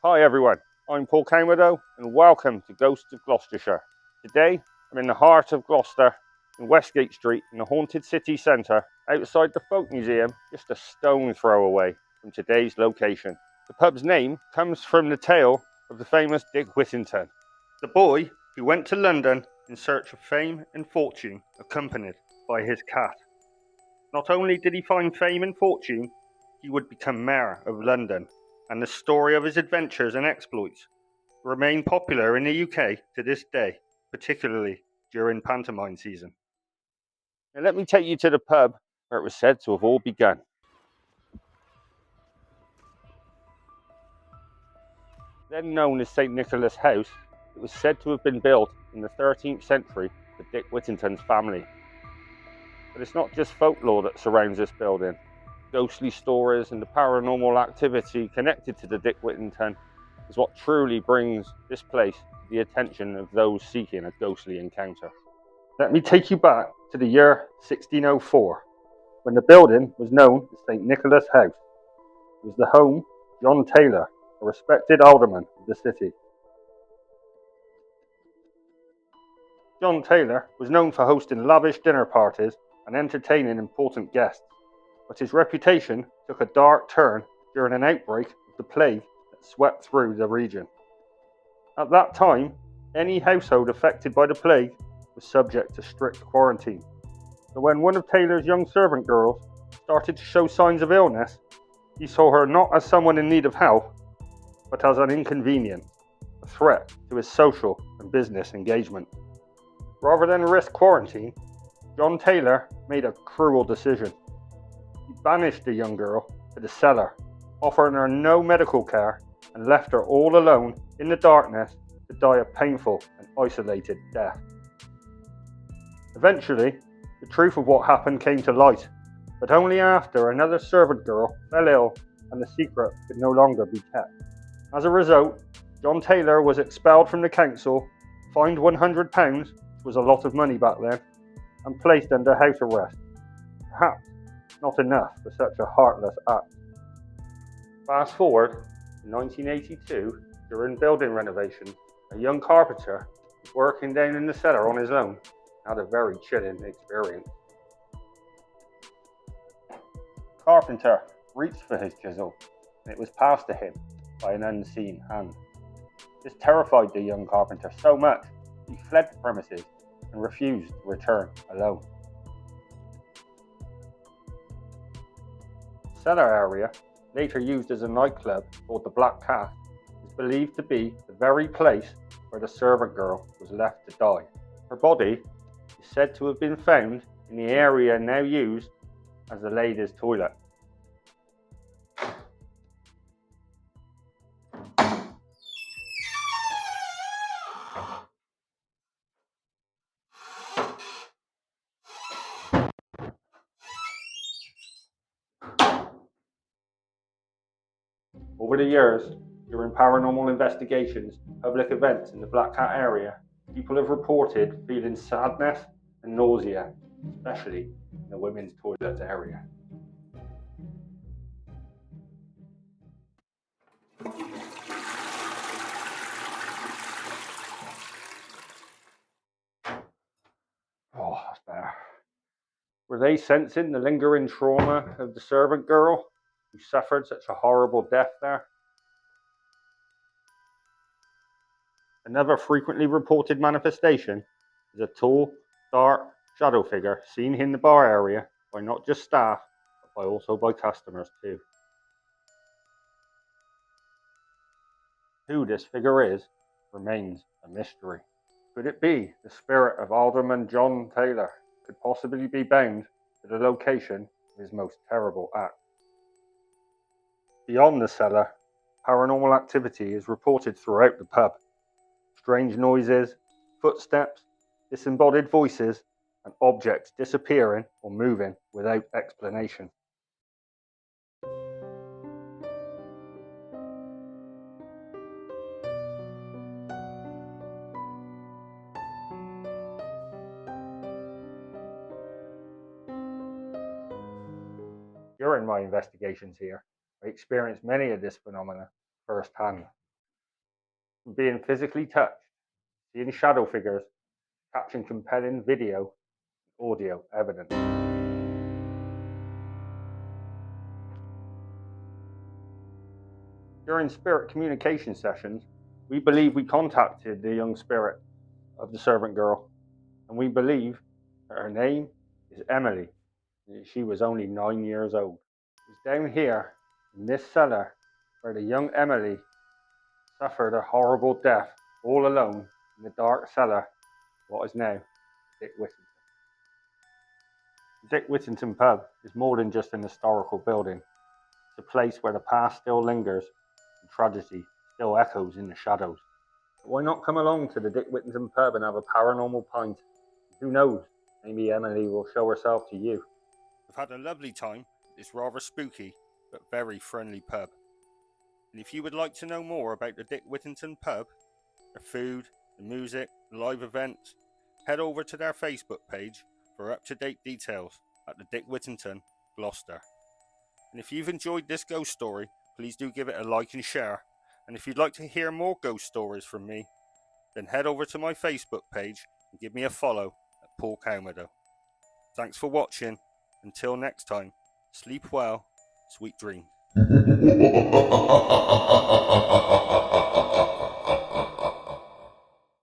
Hi everyone, I'm Paul Comodo and welcome to Ghosts of Gloucestershire. Today I'm in the heart of Gloucester in Westgate Street in the haunted city centre outside the Folk Museum, just a stone throw away from today's location. The pub's name comes from the tale of the famous Dick Whittington, the boy who went to London in search of fame and fortune accompanied by his cat. Not only did he find fame and fortune, he would become Mayor of London, and the story of his adventures and exploits remain popular in the UK to this day, particularly during pantomime season. Now let me take you to the pub where it was said to have all begun. Then known as St Nicholas House, it was said to have been built in the 13th century for Dick Whittington's family. But it's not just folklore that surrounds this building. Ghostly stories and the paranormal activity connected to the Dick Whittington is what truly brings this place to the attention of those seeking a ghostly encounter. Let me take you back to the year 1604, when the building was known as St Nicholas House. It was the home of John Taylor, a respected alderman of the city. John Taylor was known for hosting lavish dinner parties and entertaining important guests, but his reputation took a dark turn during an outbreak of the plague that swept through the region. At that time, any household affected by the plague was subject to strict quarantine. So when one of Taylor's young servant girls started to show signs of illness, he saw her not as someone in need of help, but as an inconvenience, a threat to his social and business engagement. Rather than risk quarantine, John Taylor made a cruel decision. He banished the young girl to the cellar, offering her no medical care, and left her all alone in the darkness to die a painful and isolated death. Eventually, the truth of what happened came to light, but only after another servant girl fell ill and the secret could no longer be kept. As a result, John Taylor was expelled from the council, fined £100, which was a lot of money back then, and placed under house arrest. Perhaps not enough for such a heartless act. Fast forward to 1982, during building renovations, a young carpenter was working down in the cellar on his own and had a very chilling experience. Carpenter reached for his chisel, and it was passed to him by an unseen hand. This terrified the young carpenter so much he fled the premises and refused to return alone. The cellar area, later used as a nightclub called the Black Cat, is believed to be the very place where the servant girl was left to die. Her body is said to have been found in the area now used as the ladies' toilet. Over the years, during paranormal investigations, public events in the Black Cat area, people have reported feeling sadness and nausea, especially in the women's toilet area. Oh, that's better. Were they sensing the lingering trauma of the servant girl who suffered such a horrible death there? Another frequently reported manifestation is a tall, dark shadow figure seen in the bar area by not just staff, but also by customers too. Who this figure is remains a mystery. Could it be the spirit of Alderman John Taylor? Could possibly be bound to the location of his most terrible act. Beyond the cellar, paranormal activity is reported throughout the pub. Strange noises, footsteps, disembodied voices, and objects disappearing or moving without explanation. During my investigations here, I experienced many of this phenomena firsthand. from being physically touched, seeing shadow figures, catching compelling video, audio evidence. During spirit communication sessions, we believe we contacted the young spirit of the servant girl, and we believe that her name is Emily, and she was only 9 years old. It was down here, in this cellar, where the young Emily suffered a horrible death all alone in the dark cellar of what is now Dick Whittington. The Dick Whittington Pub is more than just an historical building. It's a place where the past still lingers and tragedy still echoes in the shadows. But why not come along to the Dick Whittington Pub and have a paranormal pint? Who knows, maybe Emily will show herself to you. We've had a lovely time at this rather spooky but very friendly pub. And if you would like to know more about the Dick Whittington Pub, their food, the music, the live events, head over to their Facebook page for up-to-date details at the Dick Whittington, Gloucester. And if you've enjoyed this ghost story, please do give it a like and share. And if you'd like to hear more ghost stories from me, then head over to my Facebook page and give me a follow at Paul Cowmeadow. Thanks for watching. Until next time, sleep well, sweet dreams.